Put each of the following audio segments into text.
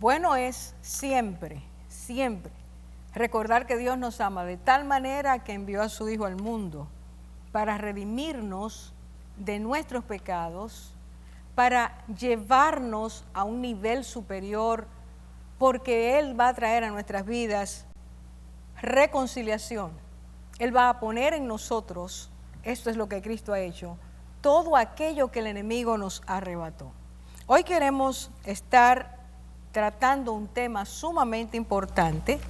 Bueno es siempre, siempre recordar que Dios nos ama de tal manera que envió a su Hijo al mundo para redimirnos de nuestros pecados, para llevarnos a un nivel superior, porque Él va a traer a nuestras vidas reconciliación. Él va a poner en nosotros, esto es lo que Cristo ha hecho, todo aquello que el enemigo nos arrebató. Hoy queremos estar tratando un tema sumamente importante,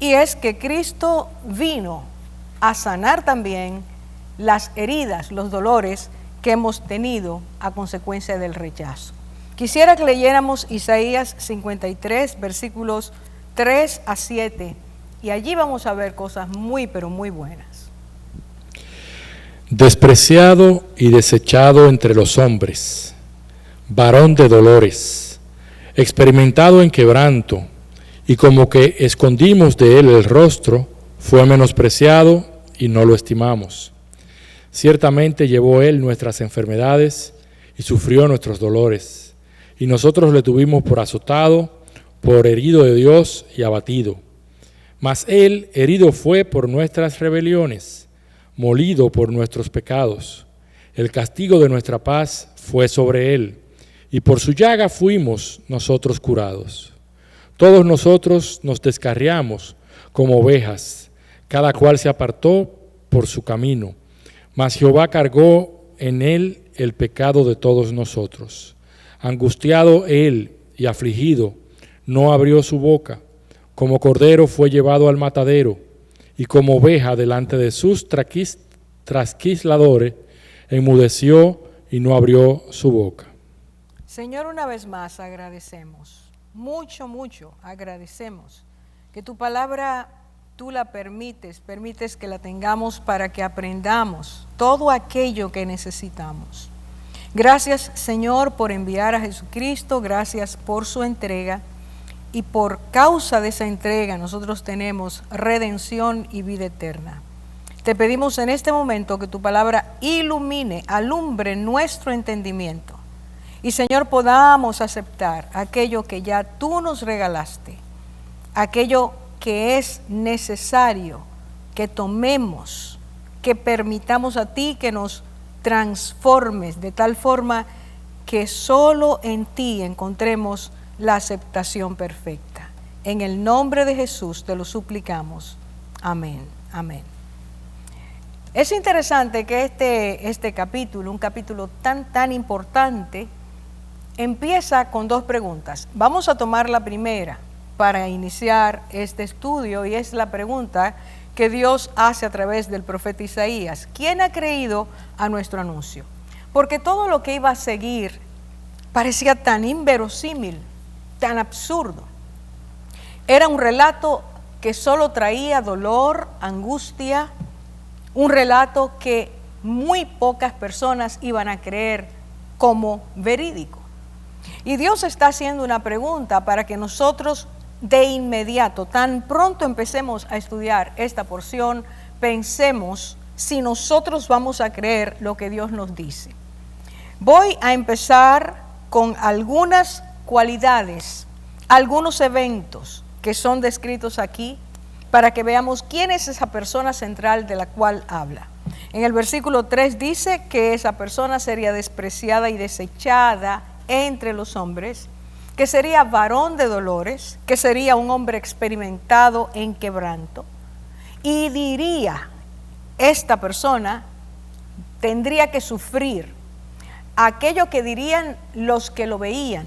y es que Cristo vino a sanar también las heridas, los dolores que hemos tenido a consecuencia del rechazo. Quisiera que leyéramos Isaías 53, versículos 3 a 7, y allí vamos a ver cosas muy, pero muy buenas. Despreciado y desechado entre los hombres, varón de dolores, experimentado en quebranto, y como que escondimos de él el rostro, fue menospreciado y no lo estimamos. Ciertamente llevó él nuestras enfermedades y sufrió nuestros dolores, y nosotros le tuvimos por azotado, por herido de Dios y abatido. Mas él herido fue por nuestras rebeliones, molido por nuestros pecados. El castigo de nuestra paz fue sobre él, y por su llaga fuimos nosotros curados. Todos nosotros nos descarriamos como ovejas, cada cual se apartó por su camino, mas Jehová cargó en él el pecado de todos nosotros. Angustiado él y afligido, no abrió su boca. Como cordero fue llevado al matadero, y como oveja delante de sus trasquisladores, enmudeció y no abrió su boca. Señor, una vez más agradecemos, mucho agradecemos que tu palabra tú la permites que la tengamos para que aprendamos todo aquello que necesitamos. Gracias, Señor, por enviar a Jesucristo, gracias por su entrega, y por causa de esa entrega nosotros tenemos redención y vida eterna. Te pedimos en este momento que tu palabra ilumine, alumbre nuestro entendimiento, y Señor, podamos aceptar aquello que ya tú nos regalaste, aquello que es necesario que tomemos, que permitamos a ti que nos transformes de tal forma que solo en ti encontremos la aceptación perfecta. En el nombre de Jesús te lo suplicamos. Amén. Amén. Es interesante que este capítulo, un capítulo tan importante, empieza con dos preguntas. Vamos a tomar la primera para iniciar este estudio, y es la pregunta que Dios hace a través del profeta Isaías. ¿Quién ha creído a nuestro anuncio? Porque todo lo que iba a seguir parecía tan inverosímil, tan absurdo. Era un relato que solo traía dolor, angustia, un relato que muy pocas personas iban a creer como verídico. Y Dios está haciendo una pregunta para que nosotros de inmediato, tan pronto empecemos a estudiar esta porción, pensemos si nosotros vamos a creer lo que Dios nos dice. Voy a empezar con algunas cualidades, algunos eventos que son descritos aquí, para que veamos quién es esa persona central de la cual habla. En el versículo 3 dice que esa persona sería despreciada y desechada entre los hombres, que sería varón de dolores, que sería un hombre experimentado en quebranto, y diría, esta persona tendría que sufrir aquello que dirían los que lo veían,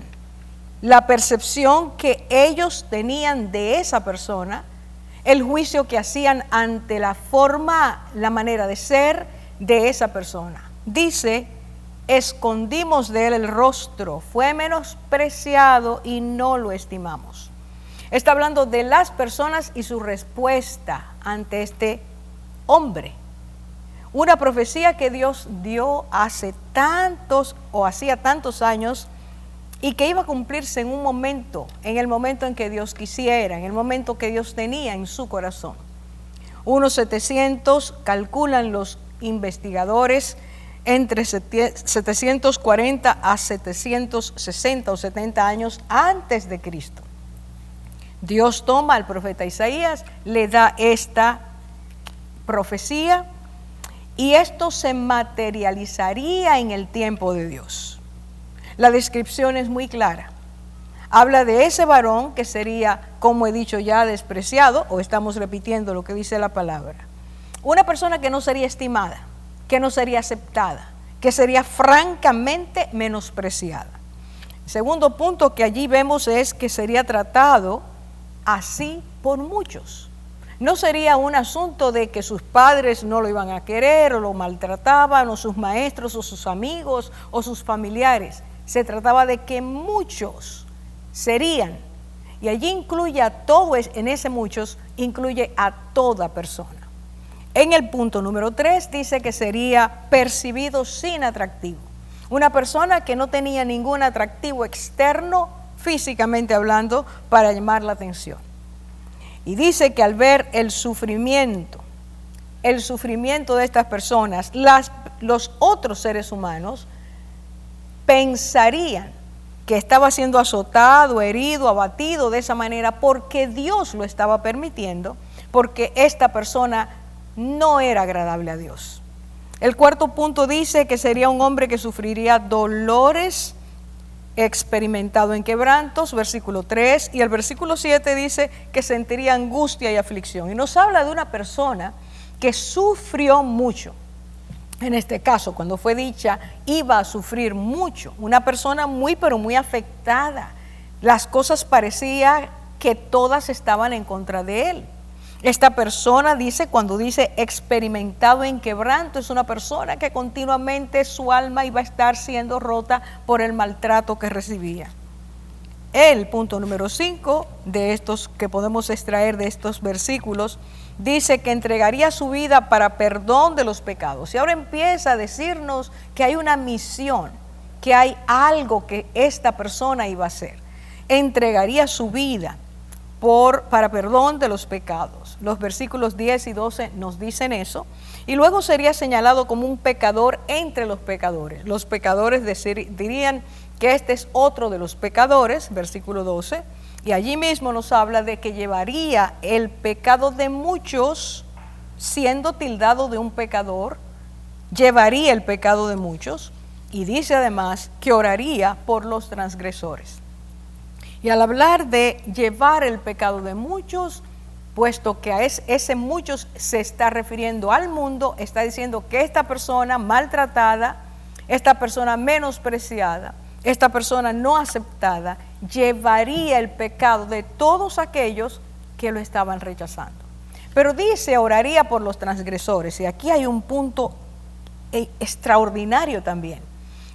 la percepción que ellos tenían de esa persona, el juicio que hacían ante la forma, la manera de ser de esa persona. Dice, escondimos de él el rostro, fue menospreciado y no lo estimamos. Está hablando de las personas y su respuesta ante este hombre. Una profecía que Dios dio hacía tantos años, y que iba a cumplirse en un momento, en el momento en que Dios quisiera, en el momento que Dios tenía en su corazón. Unos 700, calculan los investigadores, entre 740 a 760 o 70 años antes de Cristo. Dios toma al profeta Isaías, le da esta profecía y esto se materializaría en el tiempo de Dios. La descripción es muy clara. Habla de ese varón que sería, como he dicho ya, despreciado, o estamos repitiendo lo que dice la palabra. Una persona que no sería estimada, que no sería aceptada, que sería francamente menospreciada. El segundo punto que allí vemos es que sería tratado así por muchos. No sería un asunto de que sus padres no lo iban a querer o lo maltrataban, o sus maestros o sus amigos o sus familiares. Se trataba de que muchos serían, y allí incluye a todo, en ese muchos incluye a toda persona. En el punto número 3 dice que sería percibido sin atractivo. Una persona que no tenía ningún atractivo externo, físicamente hablando, para llamar la atención. Y dice que al ver el sufrimiento de estas personas, los otros seres humanos pensarían que estaba siendo azotado, herido, abatido de esa manera porque Dios lo estaba permitiendo, porque esta persona no era agradable a Dios. El cuarto punto dice que sería un hombre que sufriría dolores, experimentado en quebrantos, versículo 3, y el versículo 7 dice que sentiría angustia y aflicción. Y nos habla de una persona que sufrió mucho. En este caso, cuando fue dicha, iba a sufrir mucho. Una persona muy, pero muy afectada. Las cosas parecía que todas estaban en contra de él. Esta persona dice, cuando dice experimentado en quebranto, es una persona que continuamente su alma iba a estar siendo rota por el maltrato que recibía. El punto número 5 de estos que podemos extraer de estos versículos dice que entregaría su vida para perdón de los pecados. Y ahora empieza a decirnos que hay una misión, que hay algo que esta persona iba a hacer. Entregaría su vida para perdón de los pecados. Los versículos 10 y 12 nos dicen eso. Y luego sería señalado como un pecador entre los pecadores. Los pecadores dirían que este es otro de los pecadores, versículo 12. Y allí mismo nos habla de que llevaría el pecado de muchos, siendo tildado de un pecador, llevaría el pecado de muchos. Y dice además que oraría por los transgresores. Y al hablar de llevar el pecado de muchos, puesto que a ese muchos se está refiriendo al mundo, está diciendo que esta persona maltratada, esta persona menospreciada, esta persona no aceptada, llevaría el pecado de todos aquellos que lo estaban rechazando. Pero dice, oraría por los transgresores, y aquí hay un punto extraordinario también.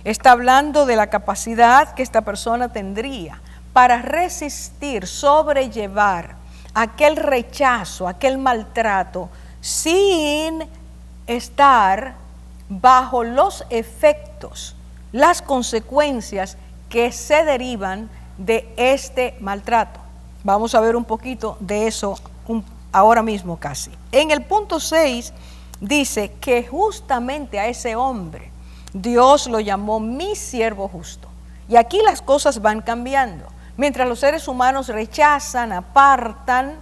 Está hablando de la capacidad que esta persona tendría para resistir, sobrellevar aquel rechazo, aquel maltrato, sin estar bajo los efectos, las consecuencias que se derivan de este maltrato. Vamos a ver un poquito de eso ahora mismo casi. En el punto 6 dice que justamente a ese hombre Dios lo llamó mi siervo justo. Y aquí las cosas van cambiando. Mientras los seres humanos rechazan, apartan,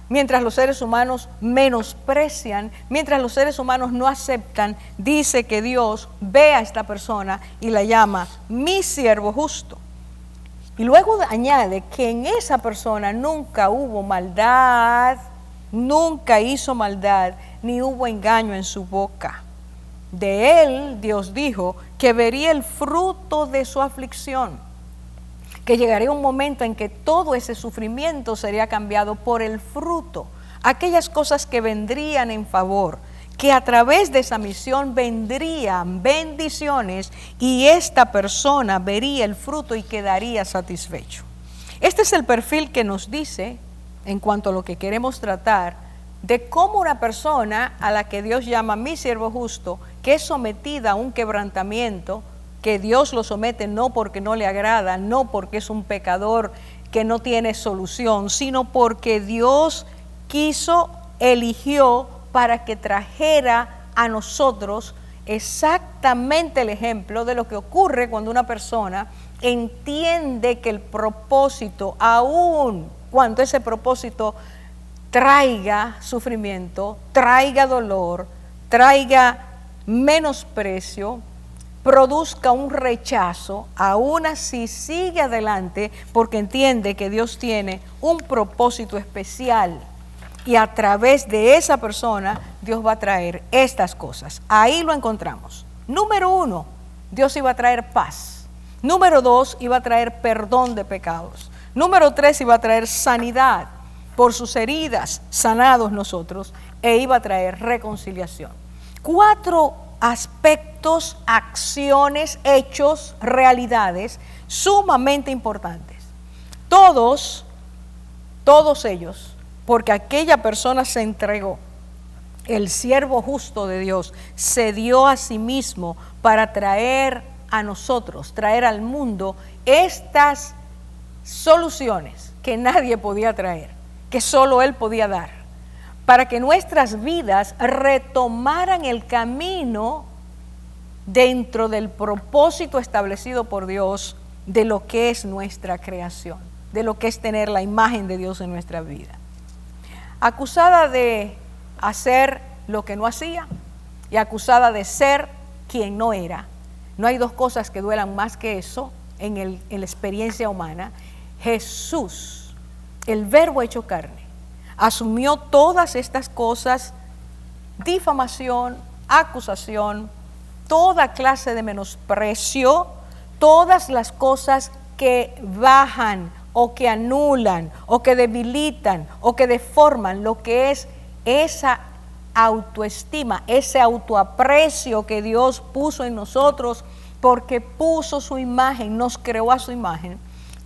mientras los seres humanos menosprecian, mientras los seres humanos no aceptan, dice que Dios ve a esta persona y la llama mi siervo justo. Y luego añade que en esa persona nunca hubo maldad, nunca hizo maldad, ni hubo engaño en su boca. De él, Dios dijo que vería el fruto de su aflicción, que llegaría un momento en que todo ese sufrimiento sería cambiado por el fruto, aquellas cosas que vendrían en favor, que a través de esa misión vendrían bendiciones y esta persona vería el fruto y quedaría satisfecho. Este es el perfil que nos dice, en cuanto a lo que queremos tratar, de cómo una persona a la que Dios llama mi siervo justo, que es sometida a un quebrantamiento, que Dios lo somete no porque no le agrada, no porque es un pecador que no tiene solución, sino porque Dios eligió para que trajera a nosotros exactamente el ejemplo de lo que ocurre cuando una persona entiende que el propósito, aún cuando ese propósito traiga sufrimiento, traiga dolor, traiga menosprecio, produzca un rechazo, aún así sigue adelante porque entiende que Dios tiene un propósito especial y a través de esa persona Dios va a traer estas cosas. Ahí lo encontramos. Número 1, Dios iba a traer paz. Número 2, iba a traer perdón de pecados. Número 3, iba a traer sanidad. Por sus heridas sanados nosotros, e iba a traer reconciliación. 4 aspectos, acciones, hechos, realidades sumamente importantes. Todos ellos, porque aquella persona se entregó. El siervo justo de Dios se dio a sí mismo para traer a nosotros, traer al mundo estas soluciones que nadie podía traer, que solo Él podía dar, para que nuestras vidas retomaran el camino dentro del propósito establecido por Dios de lo que es nuestra creación, de lo que es tener la imagen de Dios en nuestra vida. Acusada de hacer lo que no hacía y acusada de ser quien no era. No hay 2 cosas que duelan más que eso en la experiencia humana. Jesús, el Verbo hecho carne, asumió todas estas cosas, difamación, acusación, toda clase de menosprecio, todas las cosas que bajan o que anulan o que debilitan o que deforman lo que es esa autoestima, ese autoaprecio que Dios puso en nosotros porque puso su imagen, nos creó a su imagen.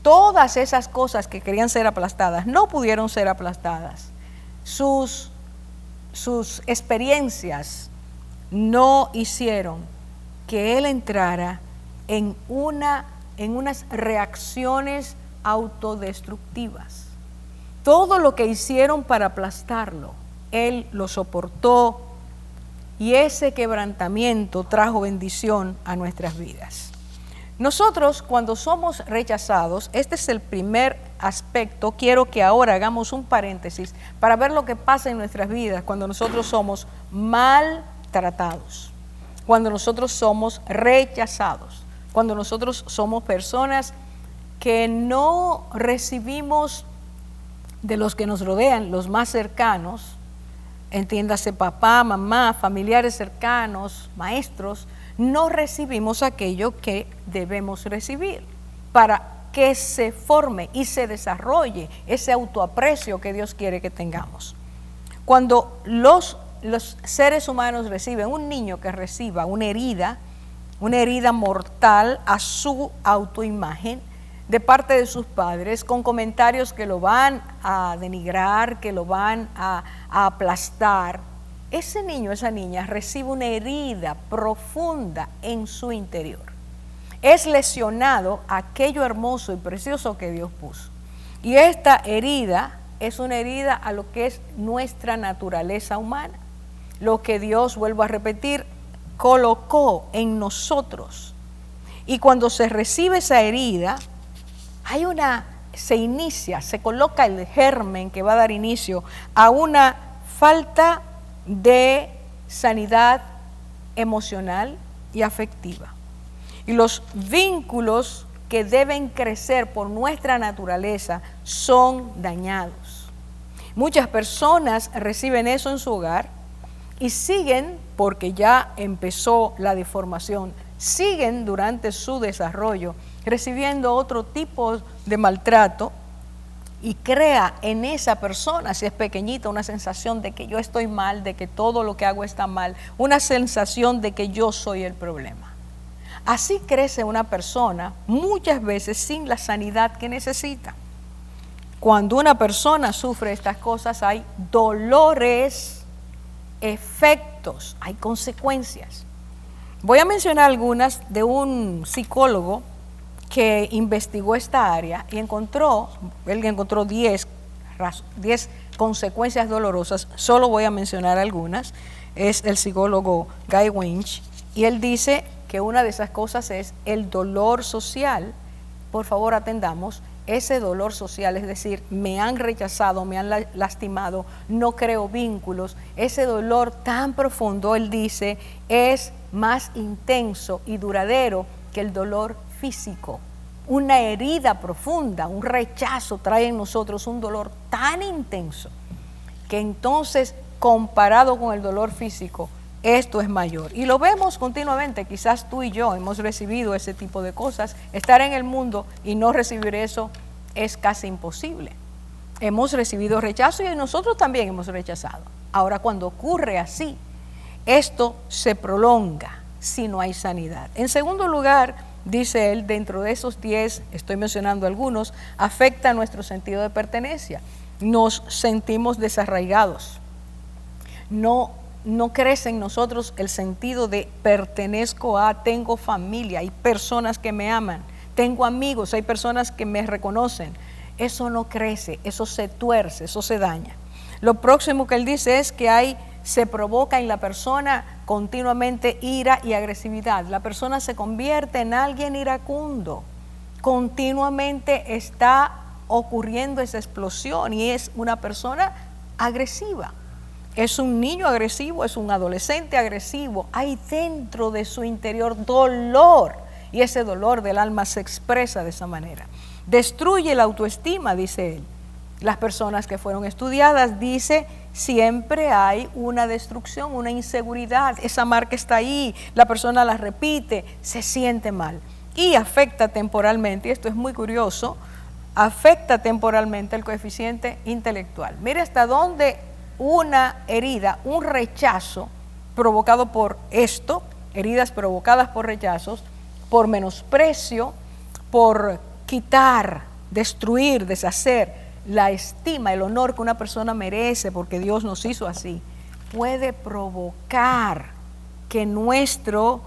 Todas esas cosas que querían ser aplastadas no pudieron ser aplastadas. Sus experiencias no hicieron que Él entrara en unas reacciones autodestructivas. Todo lo que hicieron para aplastarlo, Él lo soportó y ese quebrantamiento trajo bendición a nuestras vidas. Nosotros, cuando somos rechazados, este es el primer aspecto. Quiero que ahora hagamos un paréntesis para ver lo que pasa en nuestras vidas cuando nosotros somos maltratados, cuando nosotros somos rechazados, cuando nosotros somos personas que no recibimos de los que nos rodean, los más cercanos, entiéndase papá, mamá, familiares cercanos, maestros, no recibimos aquello que debemos recibir para que se forme y se desarrolle ese autoaprecio que Dios quiere que tengamos. Cuando los seres humanos reciben, un niño que reciba una herida mortal a su autoimagen de parte de sus padres, con comentarios que lo van a denigrar, que lo van a aplastar, ese niño, esa niña recibe una herida profunda en su interior. Es lesionado aquello hermoso y precioso que Dios puso. Y esta herida es una herida a lo que es nuestra naturaleza humana. Lo que Dios, vuelvo a repetir, colocó en nosotros. Y cuando se recibe esa herida, se coloca el germen que va a dar inicio a una falta de sanidad emocional y afectiva. Y los vínculos que deben crecer por nuestra naturaleza son dañados. Muchas personas reciben eso en su hogar y siguen, porque ya empezó la deformación, siguen durante su desarrollo recibiendo otro tipo de maltrato y crea en esa persona, si es pequeñita, una sensación de que yo estoy mal, de que todo lo que hago está mal, una sensación de que yo soy el problema. Así crece una persona muchas veces sin la sanidad que necesita. Cuando una persona sufre estas cosas hay dolores, efectos, hay consecuencias. Voy a mencionar algunas de un psicólogo que investigó esta área y él encontró 10 consecuencias dolorosas. Solo voy a mencionar algunas. Es el psicólogo Guy Winch y él dice que una de esas cosas es el dolor social. Por favor, atendamos ese dolor social, es decir, me han rechazado, me han lastimado, no creo vínculos, ese dolor tan profundo, él dice, es más intenso y duradero que el dolor físico. Una herida profunda, un rechazo trae en nosotros un dolor tan intenso que entonces, comparado con el dolor físico, esto es mayor. Y lo vemos continuamente, quizás tú y yo hemos recibido ese tipo de cosas. Estar en el mundo y no recibir eso es casi imposible. Hemos recibido rechazo y nosotros también hemos rechazado. Ahora, cuando ocurre así, esto se prolonga si no hay sanidad. En segundo lugar, dice él, dentro de esos 10, estoy mencionando algunos, afecta nuestro sentido de pertenencia. Nos sentimos desarraigados. No crece en nosotros el sentido de pertenezco a, tengo familia, hay personas que me aman, tengo amigos, hay personas que me reconocen. Eso no crece, eso se tuerce, eso se daña. Lo próximo que él dice es que se provoca en la persona continuamente ira y agresividad. La persona se convierte en alguien iracundo. Continuamente está ocurriendo esa explosión y es una persona agresiva. Es un niño agresivo, es un adolescente agresivo. Hay dentro de su interior dolor y ese dolor del alma se expresa de esa manera. Destruye la autoestima, dice él. Las personas que fueron estudiadas, dice, siempre hay una destrucción, una inseguridad. Esa marca está ahí, la persona la repite, se siente mal. Y afecta temporalmente, y esto es muy curioso, afecta temporalmente el coeficiente intelectual. Mire hasta dónde una herida, un rechazo provocado por esto, heridas provocadas por rechazos, por menosprecio, por quitar, destruir, deshacer la estima, el honor que una persona merece porque Dios nos hizo así, puede provocar que nuestra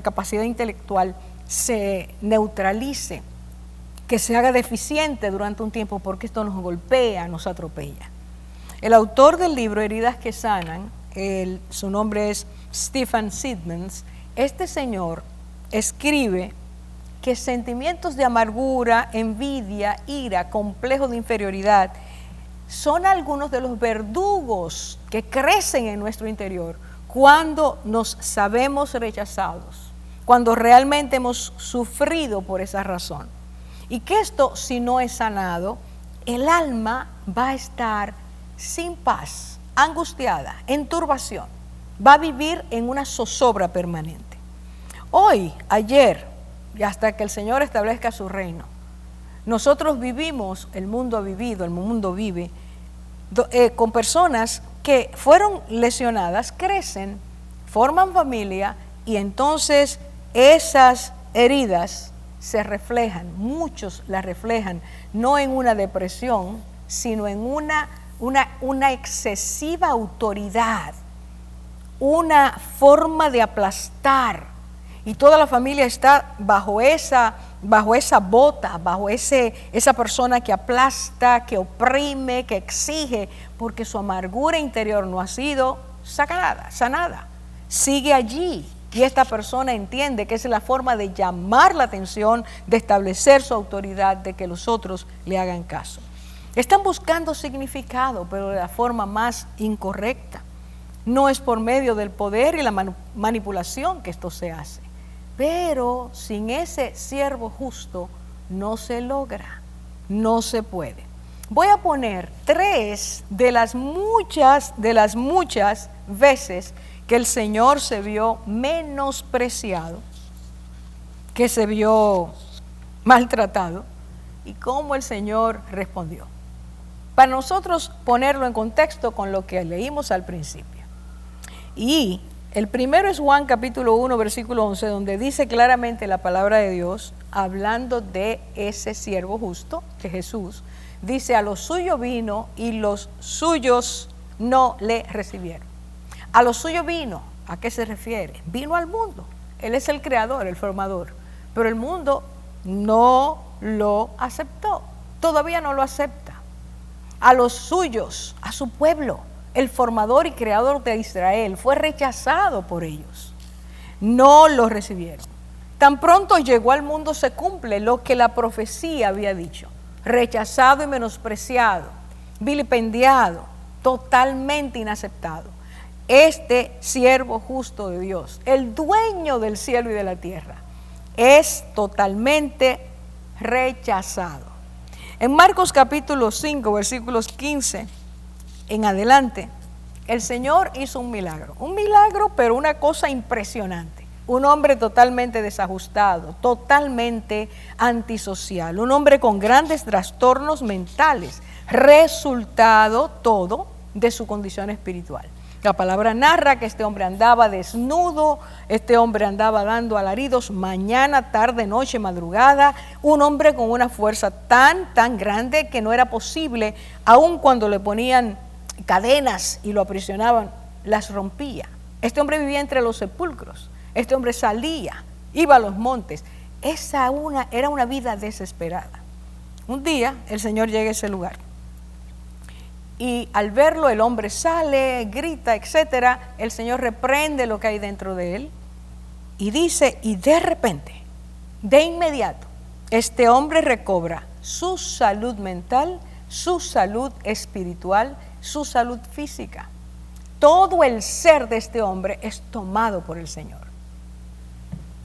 capacidad intelectual se neutralice, que se haga deficiente durante un tiempo porque esto nos golpea, nos atropella. El autor del libro Heridas que Sanan, su nombre es Stephen Siddons, este señor escribe que sentimientos de amargura, envidia, ira, complejo de inferioridad, son algunos de los verdugos que crecen en nuestro interior cuando nos sabemos rechazados, cuando realmente hemos sufrido por esa razón. Y que esto, si no es sanado, el alma va a estar sin paz, angustiada, en turbación, va a vivir en una zozobra permanente. Hoy, ayer, y hasta que el Señor establezca su reino, nosotros vivimos, el mundo ha vivido, el mundo vive, con personas que fueron lesionadas, crecen, forman familia y entonces esas heridas se reflejan, muchos las reflejan, no en una depresión, sino en una excesiva autoridad, una forma de aplastar. Y toda la familia está bajo esa bota, bajo esa persona que aplasta, que oprime, que exige, porque su amargura interior no ha sido sanada. Sigue allí y esta persona entiende que esa es la forma de llamar la atención, de establecer su autoridad, de que los otros le hagan caso. Están buscando significado, pero de la forma más incorrecta. No es por medio del poder y la manipulación que esto se hace. Pero sin ese siervo justo no se logra, no se puede. Voy a poner 3 de las muchas veces que el Señor se vio menospreciado, que se vio maltratado y cómo el Señor respondió. Para nosotros ponerlo en contexto con lo que leímos al principio. Y el primero es Juan capítulo 1, versículo 11, donde dice claramente la palabra de Dios, hablando de ese siervo justo, de Jesús, dice, a los suyos vino y los suyos no le recibieron. A los suyos vino, ¿a qué se refiere? Vino al mundo, Él es el creador, el formador, pero el mundo no lo aceptó, todavía no lo acepta. A los suyos, a su pueblo, el formador y creador de Israel, fue rechazado por ellos. No lo recibieron. Tan pronto llegó al mundo se cumple lo que la profecía había dicho. Rechazado y menospreciado, vilipendiado, totalmente inaceptado. Este siervo justo de Dios, el dueño del cielo y de la tierra, es totalmente rechazado. En Marcos capítulo 5, versículos 15 en adelante, el Señor hizo un milagro, pero una cosa impresionante. Un hombre totalmente desajustado, totalmente antisocial, un hombre con grandes trastornos mentales, resultado todo de su condición espiritual. La palabra narra que este hombre andaba desnudo, este hombre andaba dando alaridos mañana, tarde, noche, madrugada, un hombre con una fuerza tan grande que no era posible, aun cuando le ponían cadenas y lo aprisionaban, las rompía. Este hombre vivía entre los sepulcros, este hombre salía, iba a los montes. Era una vida desesperada. Un día el Señor llega a ese lugar y al verlo el hombre sale, grita, etcétera. El Señor reprende lo que hay dentro de él y dice, y de repente, de inmediato, este hombre recobra su salud mental, su salud espiritual, su salud física. Todo el ser de este hombre es tomado por el Señor.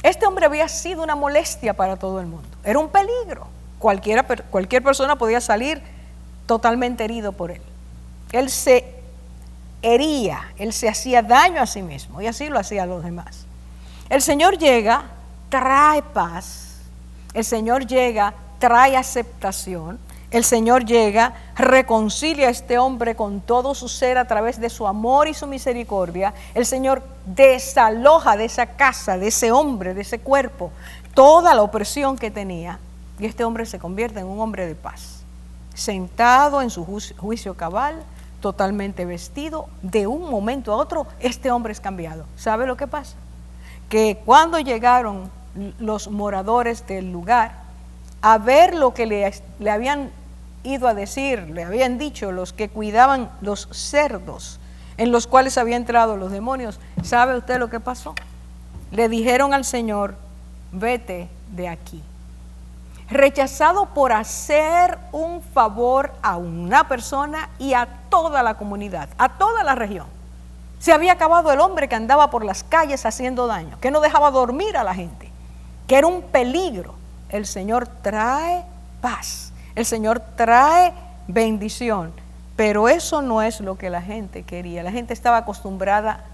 Este hombre había sido una molestia para todo el mundo, era un peligro. Cualquier persona podía salir totalmente herido por él. Él se hería, él se hacía daño a sí mismo y así lo hacía a los demás. El Señor llega, trae paz, el Señor llega, trae aceptación, el Señor llega, reconcilia a este hombre con todo su ser a través de su amor y su misericordia. El Señor desaloja de esa casa, de ese hombre, de ese cuerpo, toda la opresión que tenía y este hombre se convierte en un hombre de paz, sentado en su juicio cabal, totalmente vestido. De un momento a otro este hombre es cambiado. ¿Sabe lo que pasa? Que cuando llegaron los moradores del lugar a ver lo que le habían ido a decir, le habían dicho los que cuidaban los cerdos en los cuales habían entrado los demonios, ¿sabe usted lo que pasó? Le dijeron al Señor, vete de aquí. Rechazado por hacer un favor a una persona y a toda la comunidad, a toda la región. Se había acabado el hombre que andaba por las calles haciendo daño, que no dejaba dormir a la gente, que era un peligro. El Señor trae paz, el Señor trae bendición, pero eso no es lo que la gente quería. La gente estaba acostumbrada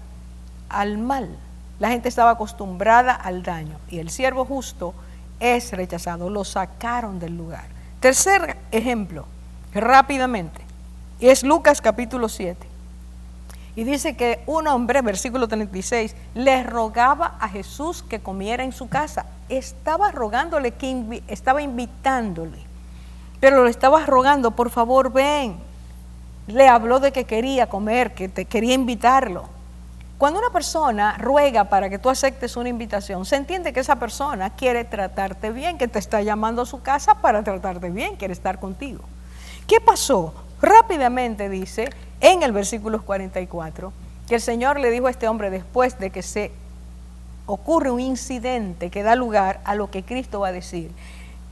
al mal, la gente estaba acostumbrada al daño y el siervo justo es rechazado, lo sacaron del lugar. Tercer ejemplo, rápidamente, es Lucas capítulo 7. Y dice que un hombre, versículo 36, le rogaba a Jesús que comiera en su casa. Estaba rogándole, estaba invitándole, pero le estaba rogando, por favor ven. Le habló de que quería comer, que quería invitarlo. Cuando una persona ruega para que tú aceptes una invitación, se entiende que esa persona quiere tratarte bien, que te está llamando a su casa para tratarte bien, quiere estar contigo. ¿Qué pasó? Rápidamente dice, en el versículo 44, que el Señor le dijo a este hombre después de que se ocurre un incidente que da lugar a lo que Cristo va a decir.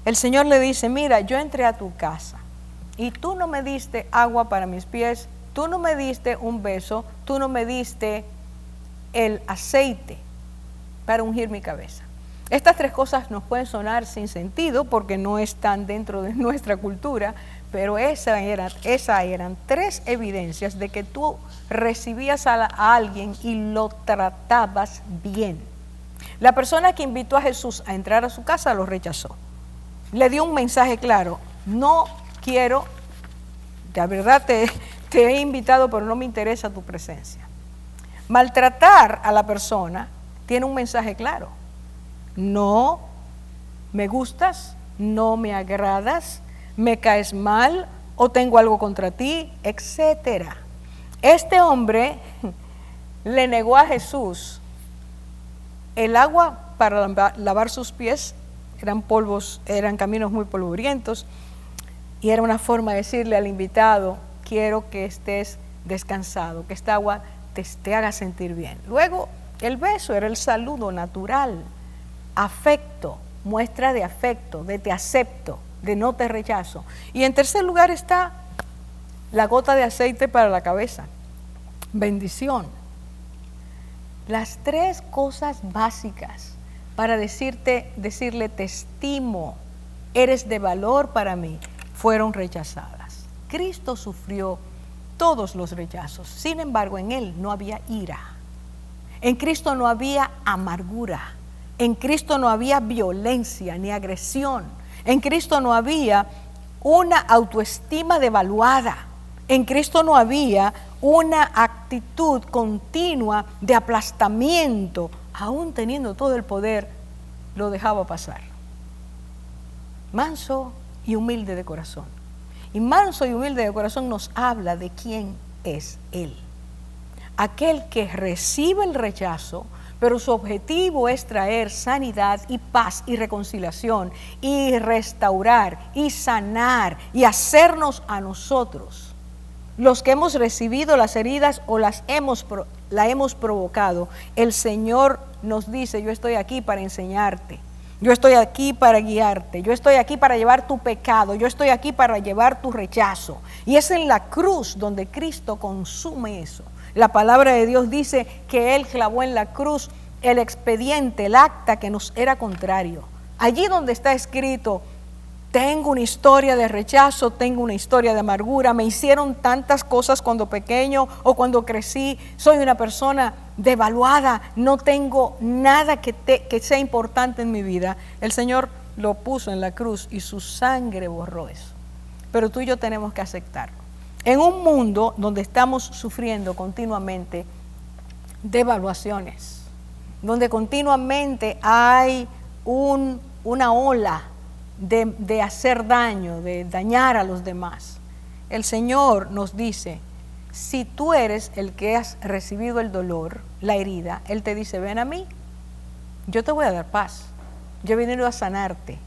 El Señor le dice, mira, yo entré a tu casa y tú no me diste agua para mis pies, tú no me diste un beso, tú no me diste el aceite para ungir mi cabeza. Estas tres cosas nos pueden sonar sin sentido porque no están dentro de nuestra cultura, pero esas eran tres evidencias de que tú recibías a alguien y lo tratabas bien. La persona que invitó a Jesús a entrar a su casa lo rechazó. Le dio un mensaje claro, no quiero, de verdad te he invitado, pero no me interesa tu presencia. Maltratar a la persona tiene un mensaje claro. No me gustas, no me agradas, me caes mal o tengo algo contra ti, etcétera. Este hombre le negó a Jesús el agua para lavar sus pies, eran caminos muy polvorientos, y era una forma de decirle al invitado, quiero que estés descansado, que esta agua te haga sentir bien. Luego, el beso era el saludo natural afecto, muestra de afecto, de te acepto, de no te rechazo. Y en tercer lugar está la gota de aceite para la cabeza, bendición. Las tres cosas básicas para decirle te estimo, eres de valor para mí, fueron rechazadas. Cristo sufrió todos los rechazos, sin embargo en Él no había ira, en Cristo no había amargura, en Cristo no había violencia ni agresión, en Cristo no había una autoestima devaluada, en Cristo no había una actitud continua de aplastamiento, aún teniendo todo el poder, lo dejaba pasar. Manso y humilde de corazón. Y manso y humilde de corazón nos habla de quién es Él. Aquel que recibe el rechazo, pero su objetivo es traer sanidad y paz y reconciliación y restaurar y sanar y hacernos a nosotros, los que hemos recibido las heridas o la hemos provocado. El Señor nos dice, yo estoy aquí para enseñarte, yo estoy aquí para guiarte, yo estoy aquí para llevar tu pecado, yo estoy aquí para llevar tu rechazo. Y es en la cruz donde Cristo consume eso. La palabra de Dios dice que Él clavó en la cruz el expediente, el acta que nos era contrario. Allí donde está escrito, tengo una historia de rechazo, tengo una historia de amargura, me hicieron tantas cosas cuando pequeño o cuando crecí, soy una persona devaluada, no tengo nada que sea importante en mi vida. El Señor lo puso en la cruz y su sangre borró eso. Pero tú y yo tenemos que aceptarlo. En un mundo donde estamos sufriendo continuamente devaluaciones, donde continuamente hay una ola de hacer daño, de dañar a los demás, el Señor nos dice, si tú eres el que has recibido el dolor, la herida, Él te dice, ven a mí, yo te voy a dar paz, yo he venido a sanarte.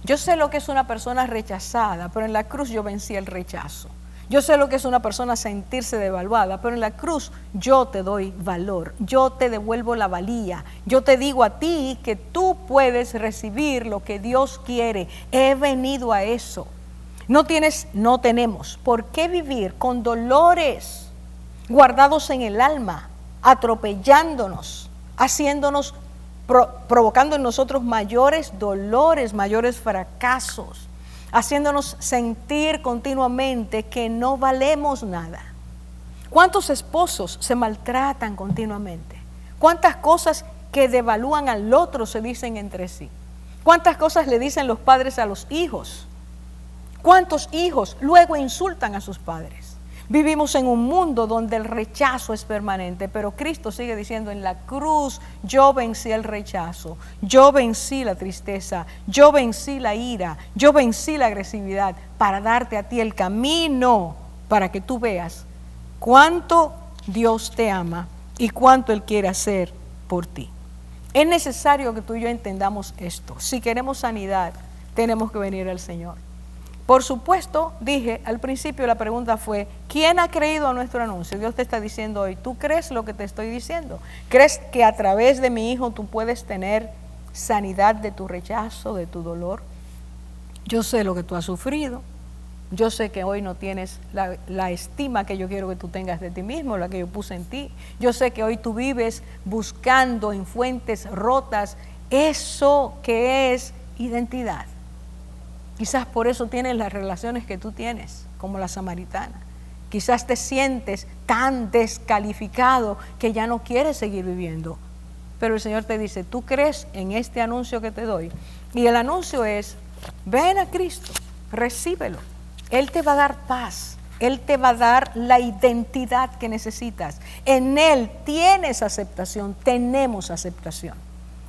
Yo sé lo que es una persona rechazada, pero en la cruz yo vencí el rechazo. Yo sé lo que es una persona sentirse devaluada, pero en la cruz yo te doy valor, yo te devuelvo la valía, yo te digo a ti que tú puedes recibir lo que Dios quiere. He venido a eso. No tenemos por qué vivir con dolores guardados en el alma, atropellándonos, haciéndonos, provocando en nosotros mayores dolores, mayores fracasos, haciéndonos sentir continuamente que no valemos nada. ¿Cuántos esposos se maltratan continuamente? ¿Cuántas cosas que devalúan al otro se dicen entre sí? ¿Cuántas cosas le dicen los padres a los hijos? ¿Cuántos hijos luego insultan a sus padres? Vivimos en un mundo donde el rechazo es permanente, pero Cristo sigue diciendo, en la cruz yo vencí el rechazo, yo vencí la tristeza, yo vencí la ira, yo vencí la agresividad para darte a ti el camino para que tú veas cuánto Dios te ama y cuánto Él quiere hacer por ti. Es necesario que tú y yo entendamos esto. Si queremos sanidad, tenemos que venir al Señor. Por supuesto, dije al principio, la pregunta fue, ¿quién ha creído a nuestro anuncio? Dios te está diciendo hoy, ¿tú crees lo que te estoy diciendo? ¿Crees que a través de mi hijo tú puedes tener sanidad de tu rechazo, de tu dolor? Yo sé lo que tú has sufrido. Yo sé que hoy no tienes la estima que yo quiero que tú tengas de ti mismo, la que yo puse en ti. Yo sé que hoy tú vives buscando en fuentes rotas eso que es identidad. Quizás por eso tienes las relaciones que tú tienes, como la samaritana. Quizás te sientes tan descalificado que ya no quieres seguir viviendo. Pero el Señor te dice, ¿tú crees en este anuncio que te doy? Y el anuncio es, ven a Cristo, recíbelo. Él te va a dar paz, Él te va a dar la identidad que necesitas. En Él tienes aceptación, tenemos aceptación.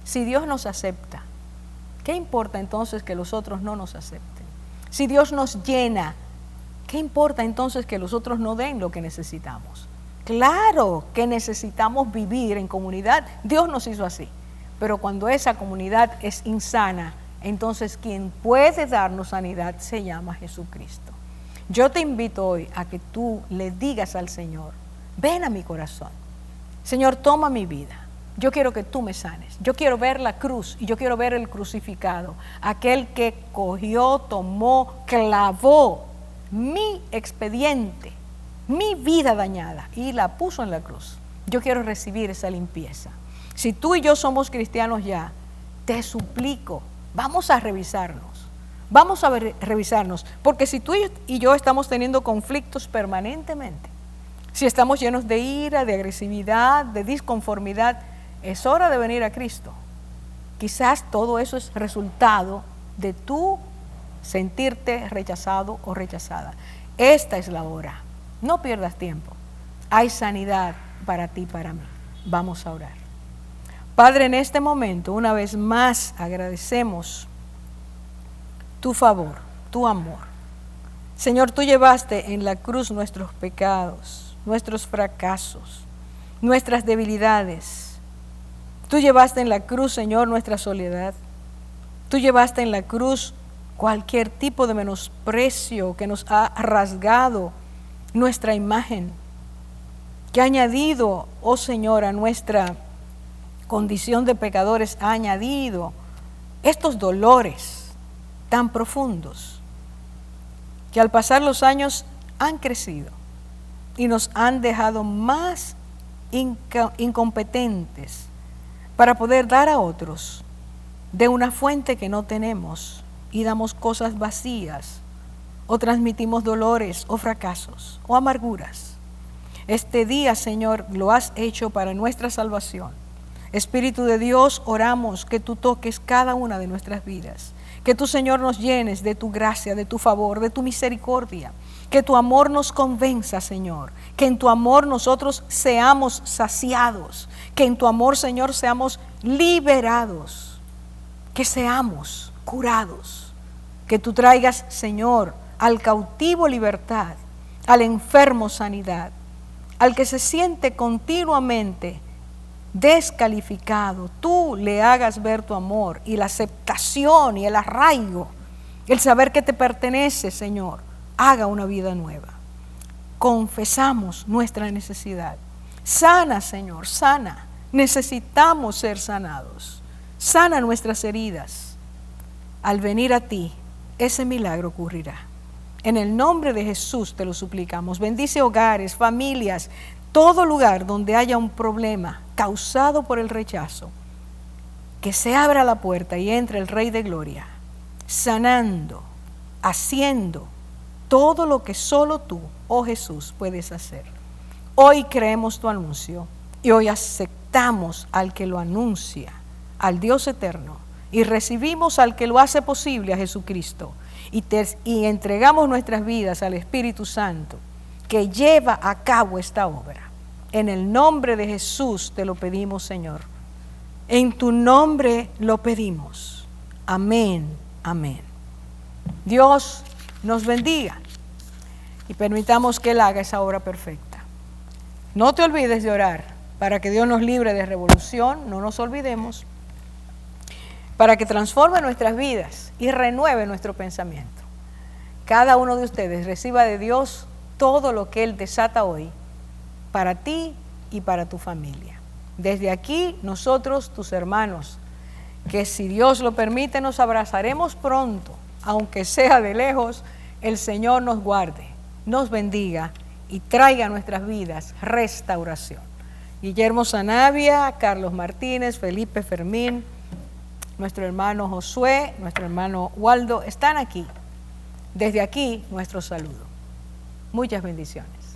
Si Dios nos acepta, ¿qué importa entonces que los otros no nos acepten? Si Dios nos llena, ¿qué importa entonces que los otros no den lo que necesitamos? Claro que necesitamos vivir en comunidad. Dios nos hizo así. Pero cuando esa comunidad es insana, entonces quien puede darnos sanidad se llama Jesucristo. Yo te invito hoy a que tú le digas al Señor, ven a mi corazón. Señor, toma mi vida. Yo quiero que tú me sanes. Yo quiero ver la cruz y yo quiero ver el crucificado. Aquel que cogió, tomó, clavó mi expediente, mi vida dañada y la puso en la cruz. Yo quiero recibir esa limpieza. Si tú y yo somos cristianos ya, te suplico, vamos a revisarnos. Vamos a revisarnos, porque si tú y yo estamos teniendo conflictos permanentemente, si estamos llenos de ira, de agresividad, de disconformidad, es hora de venir a Cristo. Quizás todo eso es resultado de tú sentirte rechazado o rechazada. Esta es la hora. No pierdas tiempo. Hay sanidad para ti y para mí. Vamos a orar. Padre, en este momento, una vez más, agradecemos tu favor, tu amor. Señor, tú llevaste en la cruz nuestros pecados, nuestros fracasos, nuestras debilidades. Tú llevaste en la cruz, Señor, nuestra soledad. Tú llevaste en la cruz cualquier tipo de menosprecio que nos ha rasgado nuestra imagen, que ha añadido, oh Señor, a nuestra condición de pecadores, ha añadido estos dolores tan profundos que al pasar los años han crecido y nos han dejado más incompetentes para poder dar a otros de una fuente que no tenemos y damos cosas vacías o transmitimos dolores o fracasos o amarguras. Este día, Señor, lo has hecho para nuestra salvación. Espíritu de Dios, oramos que tú toques cada una de nuestras vidas. Que tú, Señor, nos llenes de tu gracia, de tu favor, de tu misericordia. Que tu amor nos convenza, Señor. Que en tu amor nosotros seamos saciados. Que en tu amor, Señor, seamos liberados. Que seamos curados. Que tú traigas, Señor, al cautivo libertad, al enfermo sanidad, al que se siente continuamente descalificado, tú le hagas ver tu amor y la aceptación y el arraigo, el saber que te pertenece, Señor, haga una vida nueva. Confesamos nuestra necesidad. Sana, Señor, sana. Necesitamos ser sanados. Sana nuestras heridas. Al venir a ti, ese milagro ocurrirá. En el nombre de Jesús te lo suplicamos. Bendice hogares, familias, todo lugar donde haya un problema causado por el rechazo. Que se abra la puerta y entre el Rey de Gloria, sanando, haciendo todo lo que solo tú, oh Jesús, puedes hacer. Hoy creemos tu anuncio y hoy aceptamos al que lo anuncia, al Dios eterno, y recibimos al que lo hace posible, a Jesucristo, y entregamos nuestras vidas al Espíritu Santo, que lleva a cabo esta obra. En el nombre de Jesús te lo pedimos, Señor. En tu nombre lo pedimos. Amén, amén. Dios nos bendiga y permitamos que Él haga esa obra perfecta. No te olvides de orar para que Dios nos libre de revolución, no nos olvidemos, para que transforme nuestras vidas y renueve nuestro pensamiento. Cada uno de ustedes reciba de Dios todo lo que Él desata hoy para ti y para tu familia. Desde aquí, nosotros, tus hermanos, que si Dios lo permite, nos abrazaremos pronto, aunque sea de lejos. El Señor nos guarde, nos bendiga y traiga a nuestras vidas restauración. Guillermo Sanabia, Carlos Martínez, Felipe Fermín, nuestro hermano Josué, nuestro hermano Waldo, están aquí. Desde aquí, nuestro saludo. Muchas bendiciones.